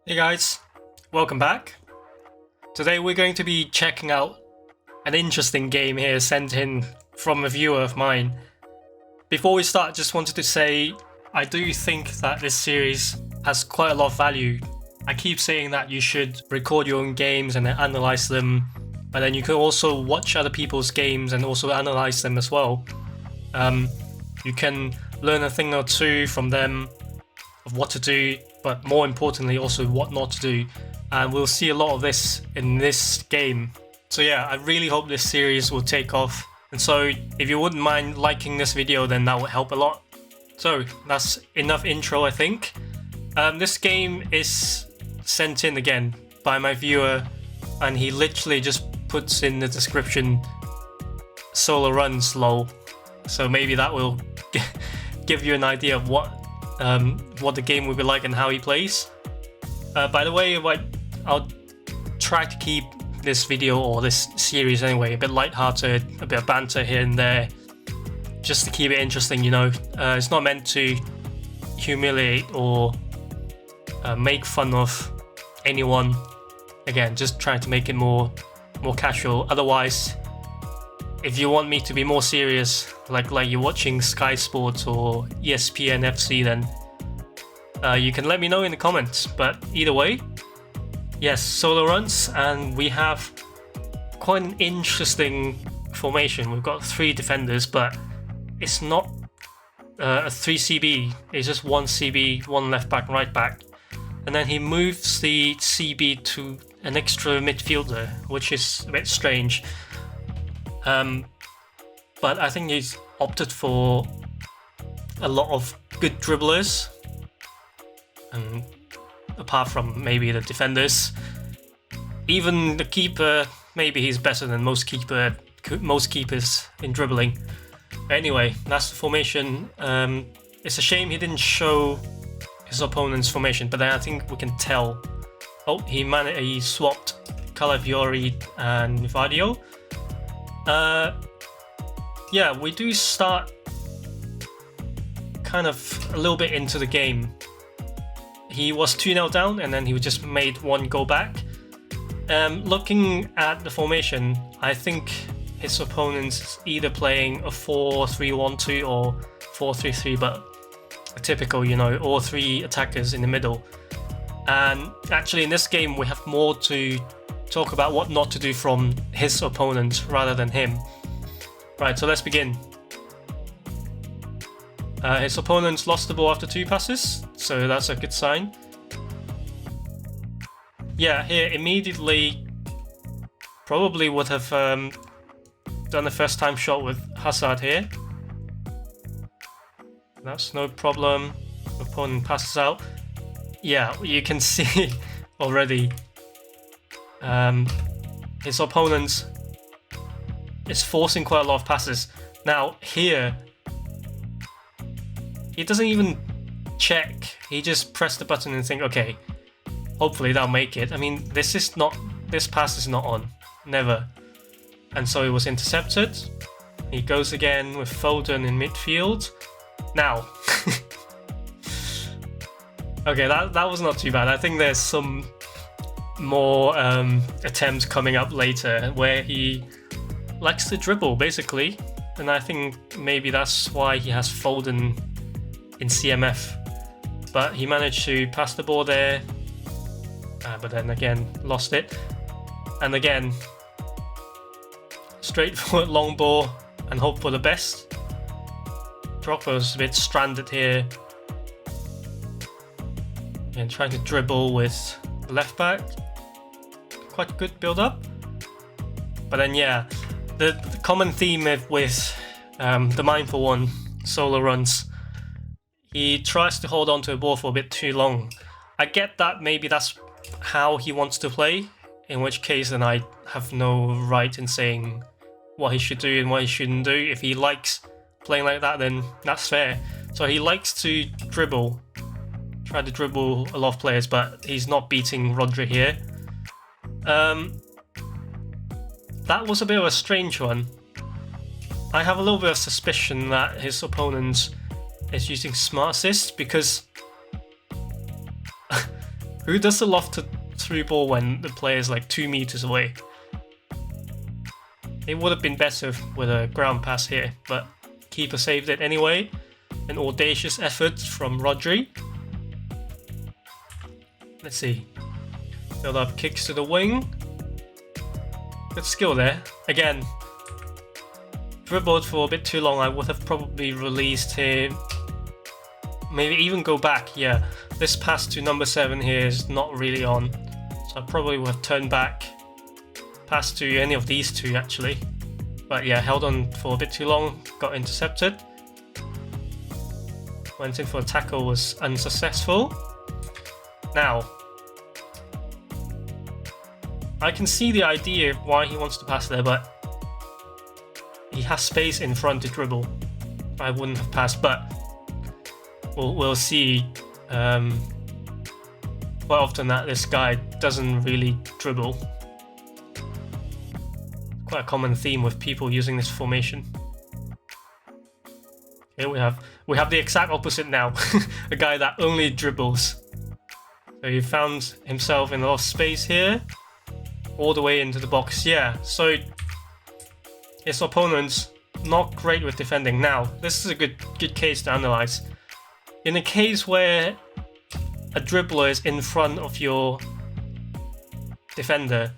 Hey guys, welcome back. Today we're going to be checking out an interesting game here sent in from a viewer of mine. Before we start, just wanted to say I do think that this series has quite a lot of value. I keep saying that you should record your own games and then analyze them, but then you can also watch other people's games and also analyze them as well. You can learn a thing or two from them of what to do, but more importantly also what not to do, and we'll see a lot of this in this game. So yeah, I really hope this series will take off, and so if you wouldn't mind liking this video, then that would help a lot. So that's enough intro, I think. This game is sent in again by my viewer, and he literally just puts in the description solo runs lol, so maybe that will give you an idea of what the game will be like and how he plays. By the way, I'll try to keep this video, or this series anyway, a bit lighthearted, a bit of banter here and there, just to keep it interesting, you know. It's not meant to humiliate or make fun of anyone. Again, just trying to make it more casual. Otherwise, if you want me to be more serious, like you're watching Sky Sports or ESPN FC, then you can let me know in the comments. But either way, yes, solo runs, and we have quite an interesting formation. We've got 3 defenders, but it's not a 3CB. It's just 1 CB, 1 left back, right back, and then he moves the CB to an extra midfielder, which is a bit strange. But I think he's opted for a lot of good dribblers, and apart from maybe the defenders, even the keeper, maybe he's better than most keepers in dribbling. Anyway, that's the formation. It's a shame he didn't show his opponent's formation, but then I think we can tell. Oh, he swapped Calafiori and Vadio. Yeah, we do start kind of a little bit into the game. He was 2-0 down, and then he just made 1 go back. Looking at the formation, I think his opponent's either playing a 4-3-1-2 or 4-3-3, but a typical, you know, all 3 attackers in the middle. And actually in this game we have more to talk about what not to do from his opponent rather than him. Right, so let's begin. His opponent lost the ball after 2 passes, so that's a good sign. Yeah, here immediately probably would have done a first time shot with Hazard here. That's no problem. Opponent passes out. Yeah, you can see already his opponent is forcing quite a lot of passes. Now here, he doesn't even check. He just pressed the button and think, okay, hopefully that'll make it. I mean, this pass is not on, never. And so it was intercepted. He goes again with Foden in midfield. Now, okay, that was not too bad. I think there's some more attempts coming up later where he likes to dribble, basically, and I think maybe that's why he has Foden in CMF. But he managed to pass the ball there, but then again lost it. And again, straightforward long ball and hope for the best. Drogba's a bit stranded here, and trying to dribble with the left back. Quite a good build up. But then yeah, the common theme with the Mindful One solo runs, he tries to hold on to a ball for a bit too long. I get that maybe that's how he wants to play, in which case then I have no right in saying what he should do and what he shouldn't do. If he likes playing like that, then that's fair. So he likes to dribble, try to dribble a lot of players, but he's not beating Rodri here. That was a bit of a strange one. I have a little bit of suspicion that his opponent is using smart assist, because Who does the loft to through ball when the player is like 2 meters away? It would have been better with a ground pass here, but keeper saved it anyway. An audacious effort from Rodri. Let's see. Build up kicks to the wing. Good skill there. Again, dribbled for a bit too long. I would have probably released him. Maybe even go back. Yeah, this pass to number 7 here is not really on. So I probably would have turned back. Pass to any of these two actually. But yeah, held on for a bit too long. Got intercepted. Went in for a tackle, was unsuccessful. Now, I can see the idea of why he wants to pass there, but he has space in front to dribble. I wouldn't have passed, but we'll see quite often that this guy doesn't really dribble. Quite a common theme with people using this formation. Here we have the exact opposite now. A guy that only dribbles. So he found himself in a lot of space here, all the way into the box. Yeah, so his opponent's not great with defending. Now, this is a good case to analyze. In a case where a dribbler is in front of your defender,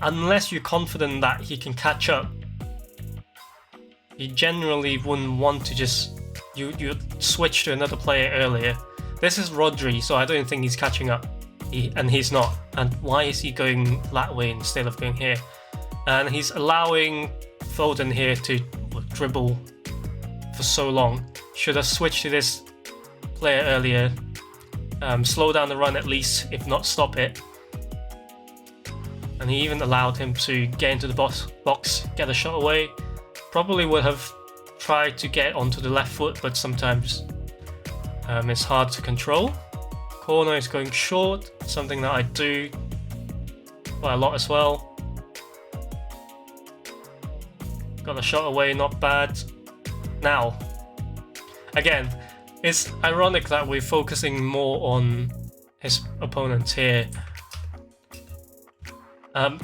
unless you're confident that he can catch up, you generally wouldn't want to just you switch to another player earlier. This is Rodri, so I don't think he's catching up, and he's not. And why is he going that way instead of going here? And he's allowing Foden here to dribble for so long. Should have switched to this player earlier. Slow down the run at least, if not stop it. And he even allowed him to get into the box, get a shot away. Probably would have tried to get onto the left foot, but sometimes it's hard to control. Corner is going short, something that I do quite a lot as well. Got a shot away, not bad. Now, again, it's ironic that we're focusing more on his opponents here.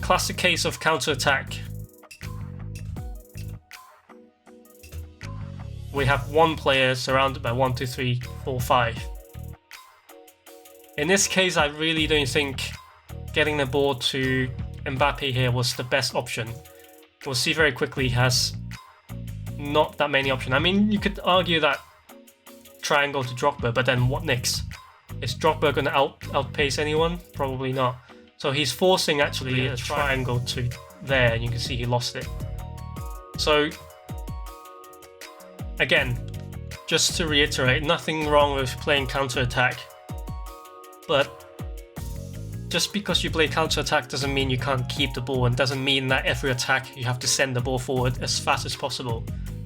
Classic case of counter-attack. We have one player surrounded by 1, 2, 3, 4, 5. In this case, I really don't think getting the ball to Mbappe here was the best option. We'll see very quickly he has not that many options. I mean, you could argue that triangle to Drogba, but then what next? Is Drogba going to outpace anyone? Probably not. So he's forcing actually a triangle to there, and you can see he lost it. So again, just to reiterate, nothing wrong with playing counter-attack, but just because you play counter-attack doesn't mean you can't keep the ball, and doesn't mean that every attack you have to send the ball forward as fast as possible.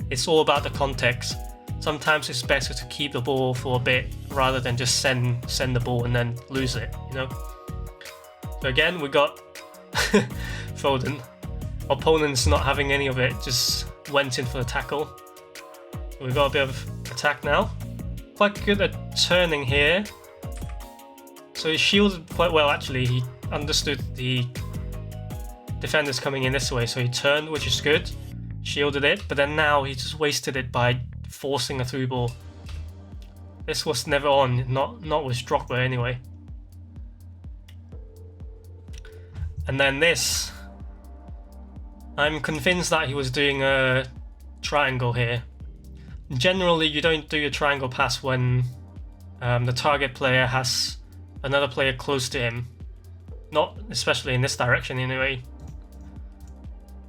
It's all about the context. Sometimes it's better to keep the ball for a bit rather than just send the ball and then lose it, you know? So again, we got Foden. Opponents not having any of it, just went in for the tackle. We've got a bit of attack now. Quite good at turning here. So he shielded quite well actually. He understood the defenders coming in this way, so he turned, which is good. Shielded it, but then now he just wasted it by forcing a through ball. This was never on, not with Drogba anyway. And then this, I'm convinced that he was doing a triangle here. Generally, you don't do a triangle pass when the target player has another player close to him. Not especially in this direction anyway.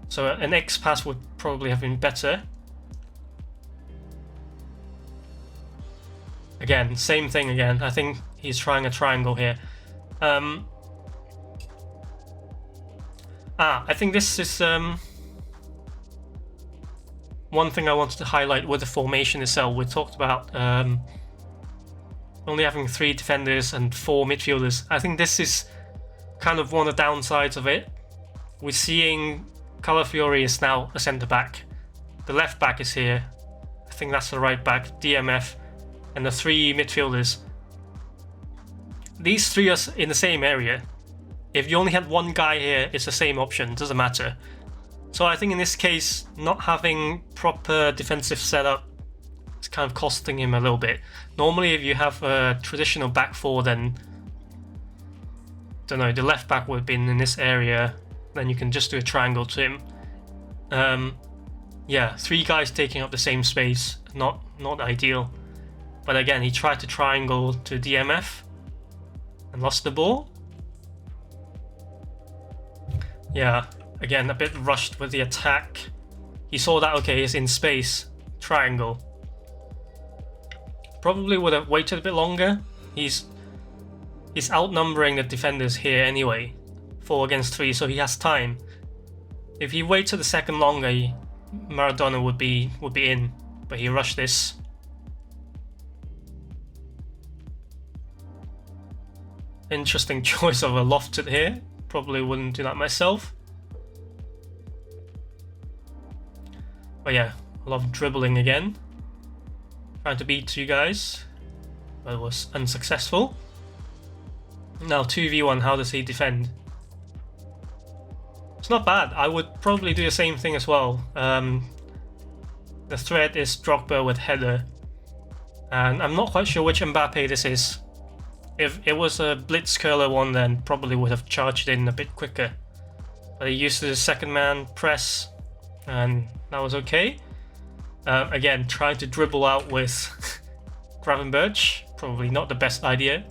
So an X pass would probably have been better. Again, same thing again. I think he's trying a triangle here. I think this is one thing I wanted to highlight with the formation itself. We talked about only having 3 defenders and 4 midfielders. I think this is kind of one of the downsides of it. We're seeing Calafiori is now a centre back. The left back is here. I think that's the right back, DMF, and the 3 midfielders. these three are in the same area. If you only had one guy here, it's the same option, doesn't matter. So I think in this case, not having proper defensive setup is kind of costing him a little bit. Normally, if you have a traditional back four, then don't know, the left back would have been in this area. Then you can just do a triangle to him. Yeah, three guys taking up the same space, not ideal. But again, he tried to triangle to DMF and lost the ball. Yeah, again, a bit rushed with the attack. He saw that, okay, he's in space, triangle. Probably would have waited a bit longer. He's outnumbering the defenders here anyway, 4 against 3, so he has time. If he waited a second longer, Maradona would be in, but he rushed this. Interesting choice of a lofted here. Probably wouldn't do that myself. But yeah, a lot of dribbling again. Trying to beat two guys, but it was unsuccessful. Now 2v1, how does he defend? It's not bad. I would probably do the same thing as well. The threat is Drogba with header. And I'm not quite sure which Mbappe this is. If it was a blitz curler one, then probably would have charged in a bit quicker. But he used the second man press, and that was okay. Again, trying to dribble out with Gravenberch, probably not the best idea.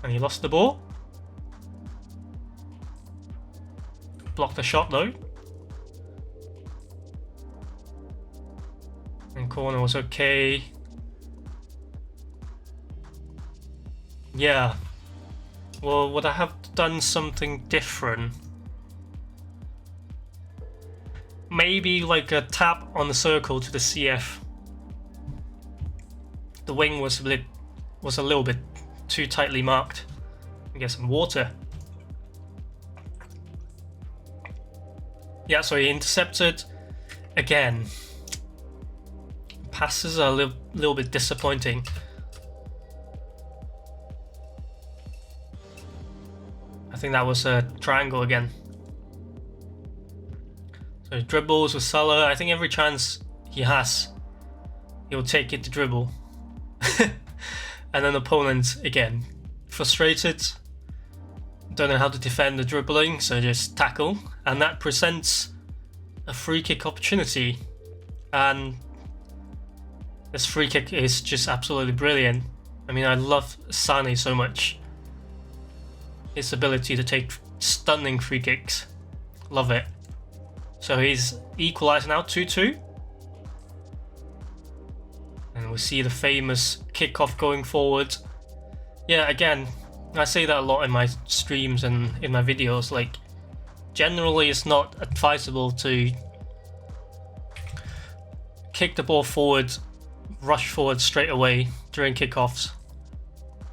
And he lost the ball. Blocked the shot though. And corner was okay. Yeah. Well, would I have done something different? Maybe like a tap on the circle to the CF. The wing was a little bit too tightly marked. Get some water. Yeah, so he intercepted again. Passes are a little bit disappointing. I think that was a triangle again. So he dribbles with Salah. I think every chance he has, he'll take it to dribble. And then opponent, again, frustrated. Don't know how to defend the dribbling, so just tackle. And that presents a free kick opportunity. And this free kick is just absolutely brilliant. I mean, I love Sane so much. His ability to take stunning free kicks. Love it. So he's equalised now, 2-2. And we see the famous kickoff going forward. Yeah, again, I say that a lot in my streams and in my videos. Like, generally it's not advisable to kick the ball forward, rush forward straight away during kickoffs.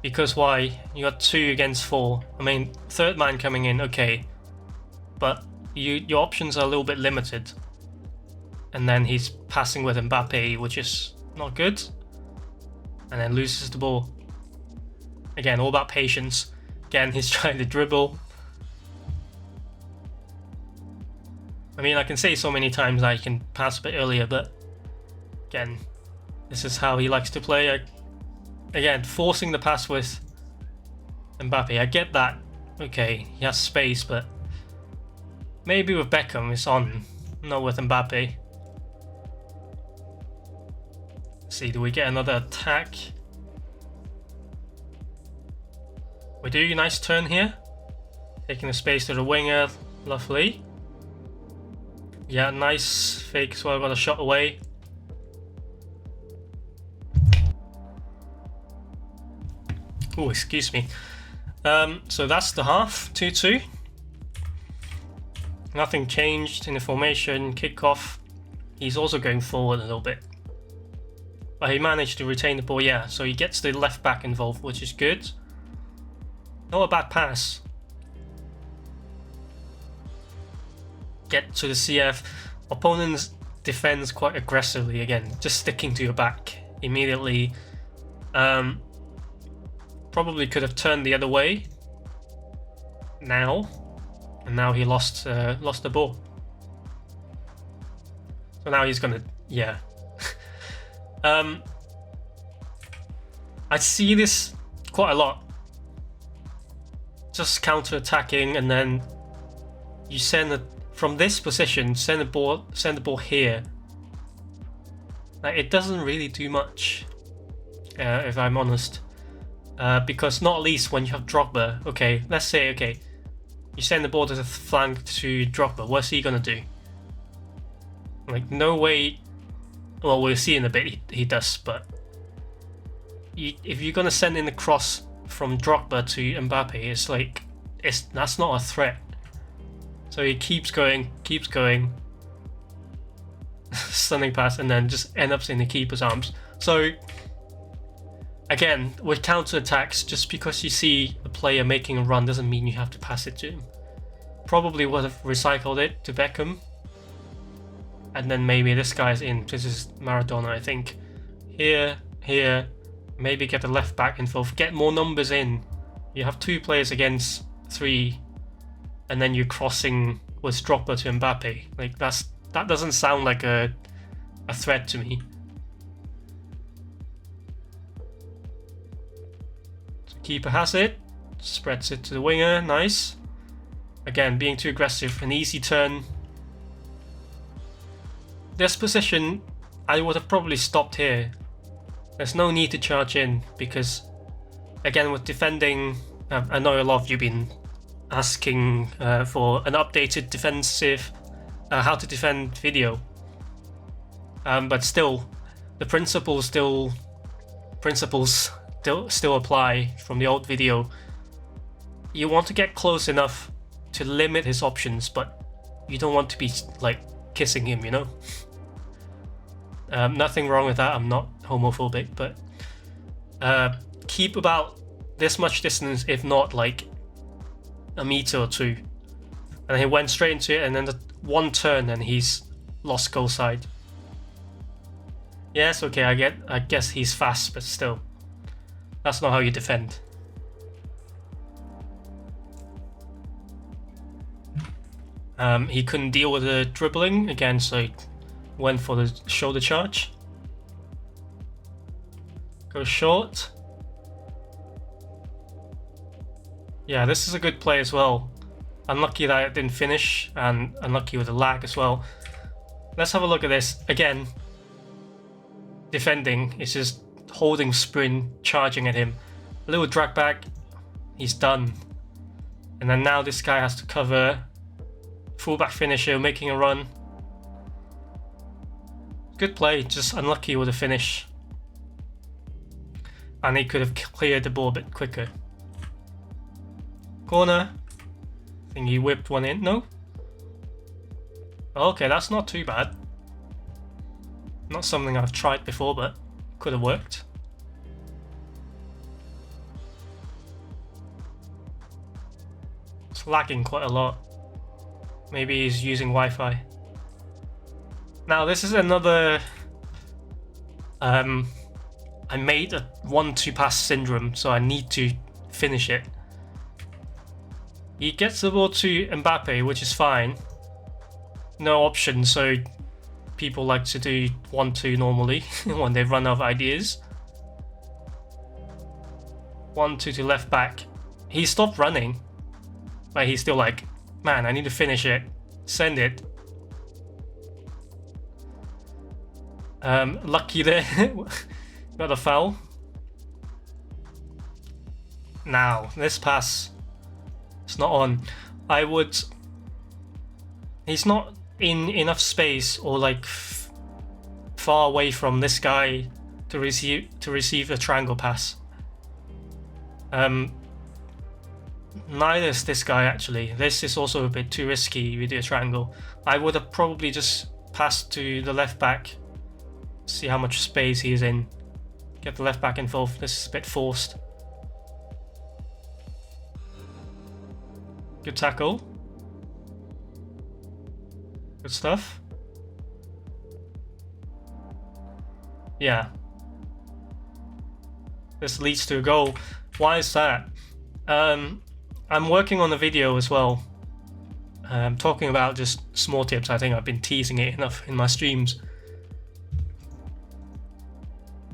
Because why? You got 2 against 4. I mean, third man coming in, okay. But your options are a little bit limited. And then he's passing with Mbappe, which is not good. And then loses the ball. Again, all about patience. Again, he's trying to dribble. I mean, I can say so many times that he can pass a bit earlier, but again, this is how he likes to play. Again, forcing the pass with Mbappe. I get that. Okay, he has space, but maybe with Beckham it's on, not with Mbappe. Let's see, do we get another attack? We do, nice turn here. Taking the space to the winger, lovely. Yeah, nice fake as well, got a shot away. Oh, excuse me. So that's the half, 2-2. Nothing changed in the formation, kickoff. He's also going forward a little bit. But he managed to retain the ball, yeah. So he gets the left back involved, which is good. Not a bad pass. Get to the CF. Opponents defends quite aggressively again, just sticking to your back immediately. probably could have turned the other way now, and now he lost the ball. So now he's gonna, yeah. I see this quite a lot. Just counter-attacking, and then you send it from this position, send the ball here. Like, it doesn't really do much, if I'm honest. Because not least when you have Drogba. Okay, let's say, okay, you send the ball to the flank to Drogba. What's he gonna do? Like, no way. Well, we'll see in a bit. He does, but if you're gonna send in the cross from Drogba to Mbappe, it's like that's not a threat. So he keeps going, stunning pass, and then just ends up in the keeper's arms. So again, with counter attacks, just because you see a player making a run doesn't mean you have to pass it to him. Probably would have recycled it to Beckham, and then maybe this guy's in. This is Maradona, I think. Here, maybe get the left back involved, get more numbers in. You have 2 players against 3, and then you're crossing with Drogba to Mbappe. Like, that doesn't sound like a threat to me. So keeper has it, spreads it to the winger, nice. Again, being too aggressive, an easy turn. This position, I would have probably stopped here. There's no need to charge in, because again, with defending, I know a lot of you been asking for an updated defensive how to defend video, but still the principles still apply from the old video. You want to get close enough to limit his options, but you don't want to be like kissing him, you know. Nothing wrong with that, I'm not homophobic, but keep about this much distance, if not like a meter or 2. And he went straight into it, and then the one turn and he's lost goal side. Yes, okay, I guess he's fast, but still, that's not how you defend. He couldn't deal with the dribbling again, so he went for the shoulder charge. Go short. Yeah, this is a good play as well. Unlucky that it didn't finish, and unlucky with the lag as well. Let's have a look at this. Again, defending, it's just holding sprint, charging at him. A little drag back, he's done. And then now this guy has to cover. Fullback finisher, making a run. Good play, just unlucky with the finish. And he could have cleared the ball a bit quicker. Corner. I think he whipped one in. No? Okay, that's not too bad. Not something I've tried before, but could have worked. It's lagging quite a lot. Maybe he's using Wi-Fi. Now this is another... I made a 1-2 pass syndrome, so I need to finish it. He gets the ball to Mbappe, which is fine. No option, so people like to do 1-2 normally when they run out of ideas. 1-2 to left back. He stopped running, but he's still like, man, I need to finish it. Send it. Lucky there. Got a foul. Now, this pass, it's not on. I would... He's not in enough space or like far away from this guy to receive a triangle pass. Neither is this guy actually. This is also a bit too risky with a triangle. I would have probably just passed to the left back. See how much space he's in. Get the left back involved. This is a bit forced. Good tackle. Good stuff. Yeah. This leads to a goal. Why is that? I'm working on a video as well, talking about just small tips. I think I've been teasing it enough in my streams.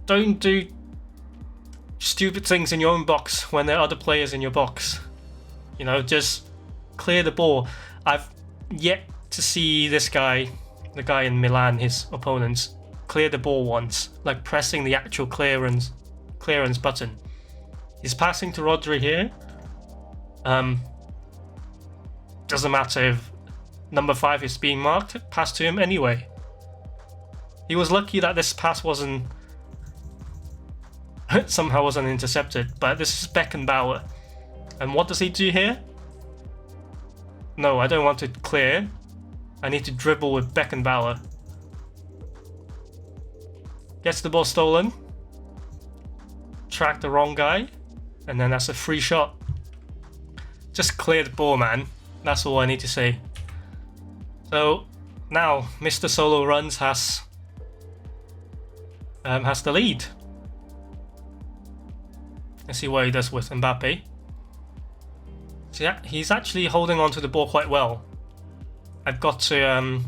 Don't do stupid things in your own box when there are other players in your box. You know, just clear the ball. I've yet to see this guy, the guy in Milan, his opponents, clear the ball once, like pressing the actual clearance button. He's passing to Rodri here. Doesn't matter if number 5 is being marked, pass to him anyway. He was lucky that this pass somehow wasn't intercepted, but this is Beckenbauer. And what does he do here? No, I don't want to clear. I need to dribble with Beckenbauer. Gets the ball stolen. Track the wrong guy. And then that's a free shot. Just clear the ball, man. That's all I need to say. So now Mr. Solo Runs has the lead. Let's see what he does with Mbappe. So yeah, he's actually holding on to the ball quite well. I've got to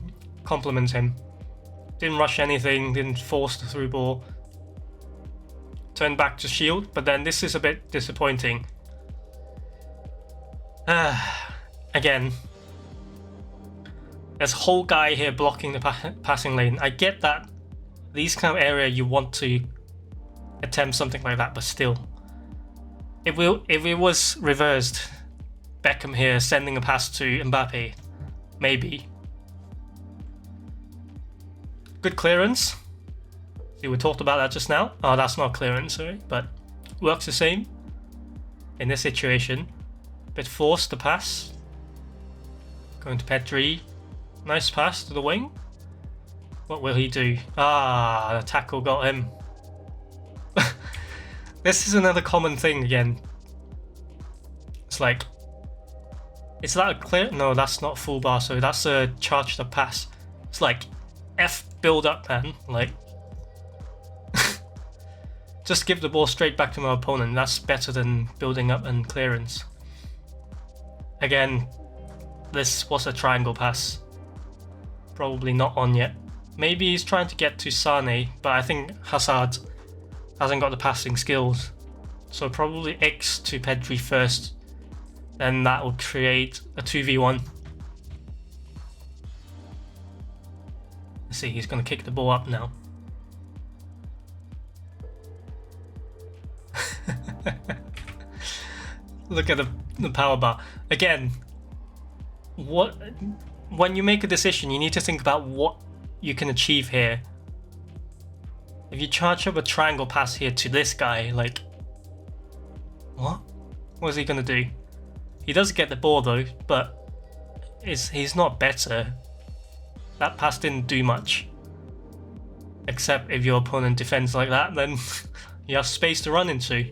compliment him. Didn't rush anything, didn't force the through ball. Turned back to shield, but then this is a bit disappointing. Again, there's a whole guy here blocking the passing lane. I get that these kind of area you want to attempt something like that, but still. If it was reversed, Beckham here sending a pass to Mbappe, maybe. Good clearance. See, we talked about that just now. Oh, that's not clearance, sorry, but works the same in this situation. Bit forced the pass. Going to Pedri. Nice pass to the wing. What will he do? Ah, the tackle got him. This is another common thing again. It's like, is that a clear? No, that's not full bar, so that's a charged up pass. It's like, F build up, man. Like, just give the ball straight back to my opponent. That's better than building up and clearance. Again, this was a triangle pass. Probably not on yet. Maybe he's trying to get to Sane, but I think Hazard hasn't got the passing skills. So probably X to Pedri first. Then that will create a 2v1. Let's see, he's going to kick the ball up now. Look at the power bar. Again, when you make a decision, you need to think about what you can achieve here. If you charge up a triangle pass here to this guy, like, what is he gonna do? He does get the ball though, but he's not better. That pass didn't do much. Except if your opponent defends like that, then you have space to run into.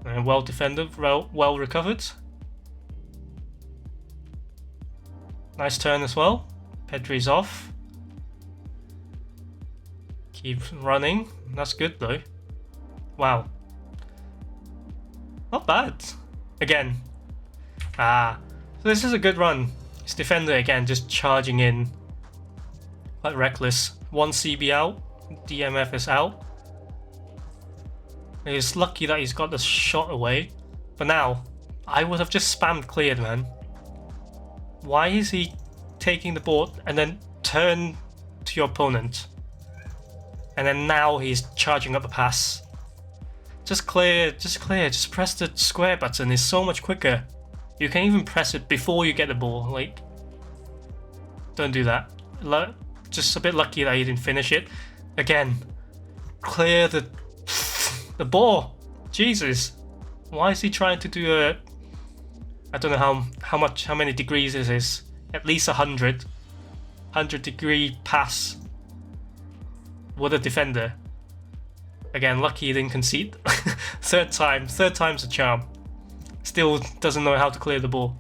And well defended, well recovered. Nice turn as well. Pedri's off. Keep running. That's good though. Wow. Not bad. Again. So this is a good run. His defender again just charging in. Quite reckless. 1 CB out. DMF is out. He's lucky that he's got the shot away. But now, I would have just spammed cleared, man. Why is he taking the ball and then turn to your opponent? And then now he's charging up a pass. Just clear, just press the square button. It's so much quicker. You can even press it before you get the ball. Like, don't do that. Just a bit lucky that he didn't finish it. Again, clear the ball. Jesus, why is he trying to do a? I don't know how many degrees this is. At least 100 degree pass with a defender. Again, lucky he didn't concede. Third time's a charm. Still doesn't know how to clear the ball.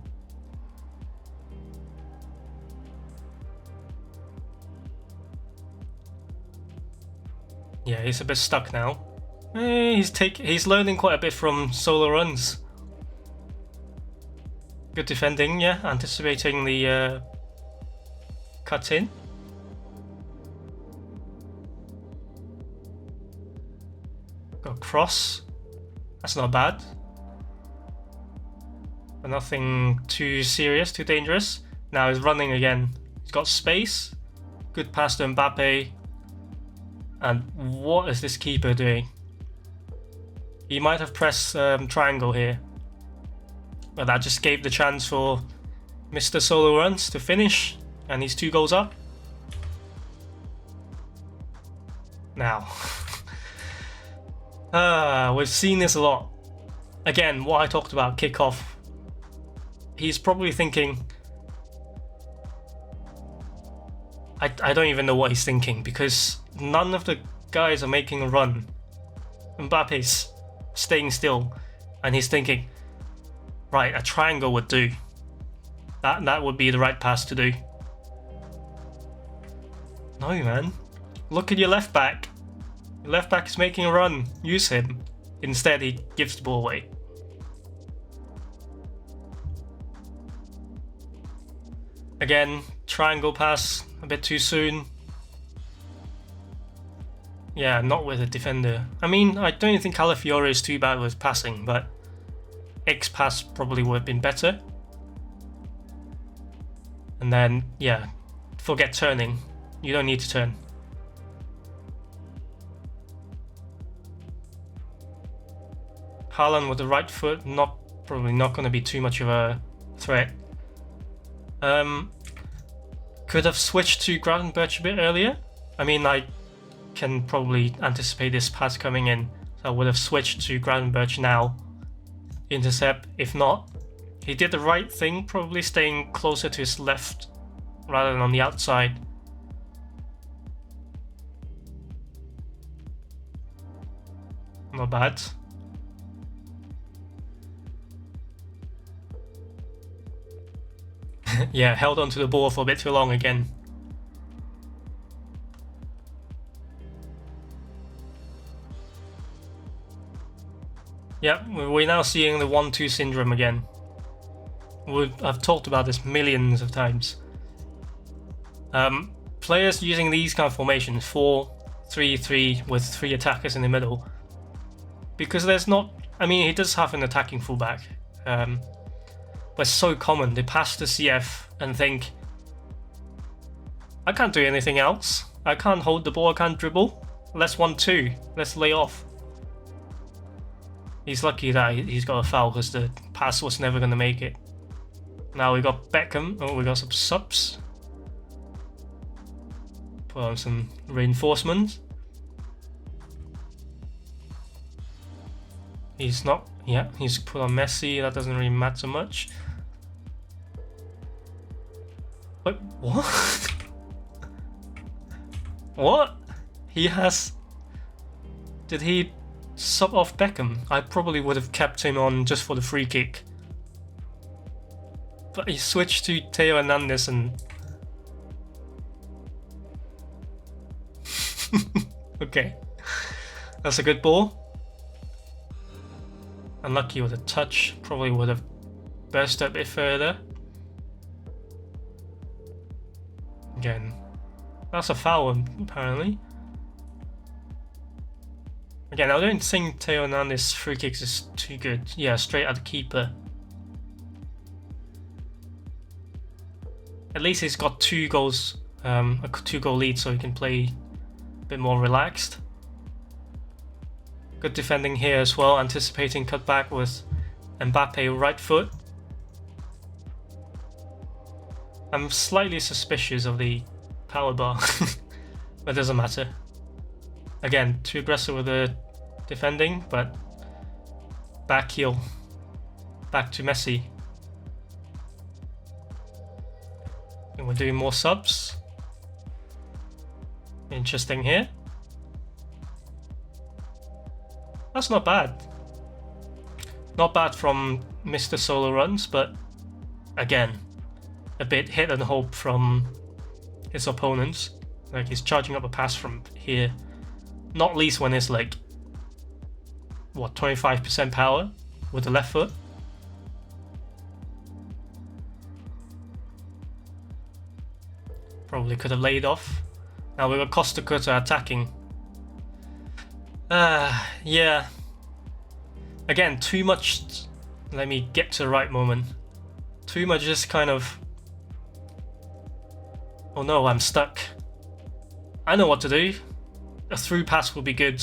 Yeah, he's a bit stuck now. He's learning quite a bit from solo runs. Good defending, yeah. Anticipating the cut in. Got cross. That's not bad. But nothing too serious, too dangerous. Now he's running again. He's got space. Good pass to Mbappe. And what is this keeper doing? He might have pressed triangle here. But that just gave the chance for Mr. Solo Runs to finish. And he's 2 goals up. Now. We've seen this a lot. Again, what I talked about, kickoff. He's probably thinking... I don't even know what he's thinking, because none of the guys are making a run. Mbappe's staying still, and he's thinking, right, a triangle would do. That would be the right pass to do. No, man. Look at your left back. Your left back is making a run. Use him. Instead, he gives the ball away. Again, triangle pass a bit too soon. Yeah, not with a defender. I mean, I don't think Calafiore is too bad with passing, but X pass probably would have been better. And then, yeah, forget turning. You don't need to turn. Haaland with the right foot, probably not going to be too much of a threat. Could have switched to Gravenberch a bit earlier. I mean, I can probably anticipate this pass coming in, so I would have switched to Gravenberch now. Intercept. If not, he did the right thing, probably staying closer to his left rather than on the outside. Not bad. Yeah, held onto the ball for a bit too long again. Yeah, we're now seeing the 1-2 syndrome again. I've talked about this millions of times. Players using these kind of formations, 4-3-3 with 3 attackers in the middle, because there's not... I mean, he does have an attacking fullback, but it's so common. They pass to CF and think, I can't do anything else. I can't hold the ball, I can't dribble. Let's 1-2. Let's lay off. He's lucky that he's got a foul, because the pass was never going to make it. Now we got Beckham. Oh, we got some subs. Put on some reinforcements. He's not... Yeah, he's put on Messi. That doesn't really matter much. Wait, what? What? He has... Did he sub off Beckham? I probably would have kept him on just for the free kick. But he switched to Theo Hernandez and... Okay. That's a good ball. Unlucky with a touch. Probably would have burst a bit further. Again. That's a foul, apparently. Again, I don't think Theo Hernandez's free kicks is too good. Yeah, straight at the keeper. At least he's got 2 goals, a 2-goal lead, so he can play a bit more relaxed. Good defending here as well, anticipating cutback with Mbappe right foot. I'm slightly suspicious of the power bar, but it doesn't matter. Again, too aggressive with the defending, but back heel. Back to Messi. And we're doing more subs. Interesting here. That's not bad. Not bad from Mr. Solo Runs, but again, a bit hit and hope from his opponents. Like, he's charging up a pass from here. Not least when it's like what, 25% power with the left foot. Probably could have laid off. Now we've got Costa Curta attacking. Yeah. Again, too much. Let me get to the right moment. Too much just kind of. Oh no, I'm stuck. I know what to do. A through pass will be good.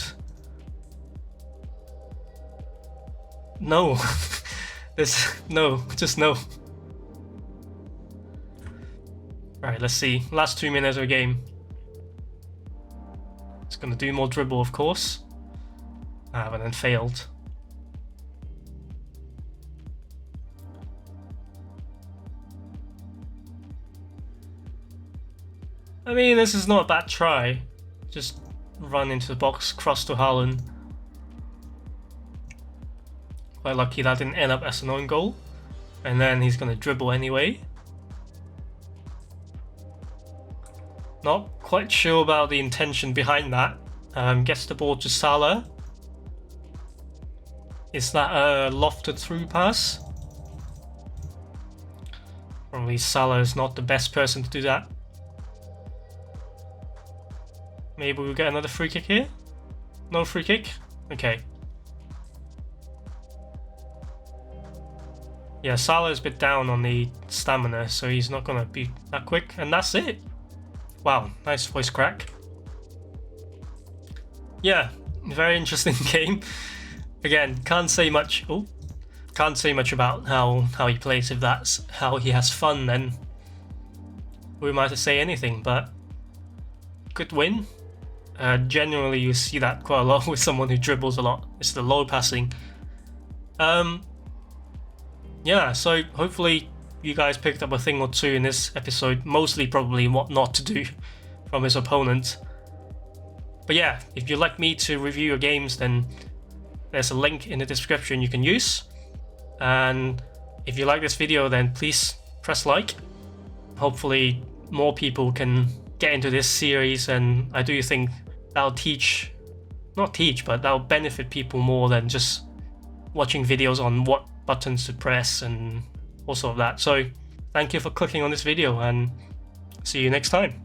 No. No, just no. Alright, let's see. Last 2 minutes of the game. It's gonna do more dribble, of course. But then failed. I mean, this is not a bad try. Just run into the box, cross to Haaland. Quite lucky that didn't end up as an own goal. And then he's gonna dribble anyway. Not quite sure about the intention behind that. Gets the ball to Salah. Is that a lofted through pass? Probably Salah is not the best person to do that. Maybe we'll get another free kick here? No free kick? Okay. Yeah, Salah is a bit down on the stamina, so he's not gonna be that quick, and that's it. Wow, nice voice crack. Yeah, very interesting game. Again, can't say much. Oh, can't say much about how he plays. If that's how he has fun, then we might have to say anything. But good win. Generally, you see that quite a lot with someone who dribbles a lot. It's the low passing. Yeah, so hopefully you guys picked up a thing or two in this episode. Mostly probably what not to do from his opponent. But yeah, if you'd like me to review your games, then there's a link in the description you can use. And if you like this video, then please press like. Hopefully more people can get into this series, and I do think that'll but that'll benefit people more than just watching videos on what buttons to press and all sort of that. So thank you for clicking on this video, and see you next time.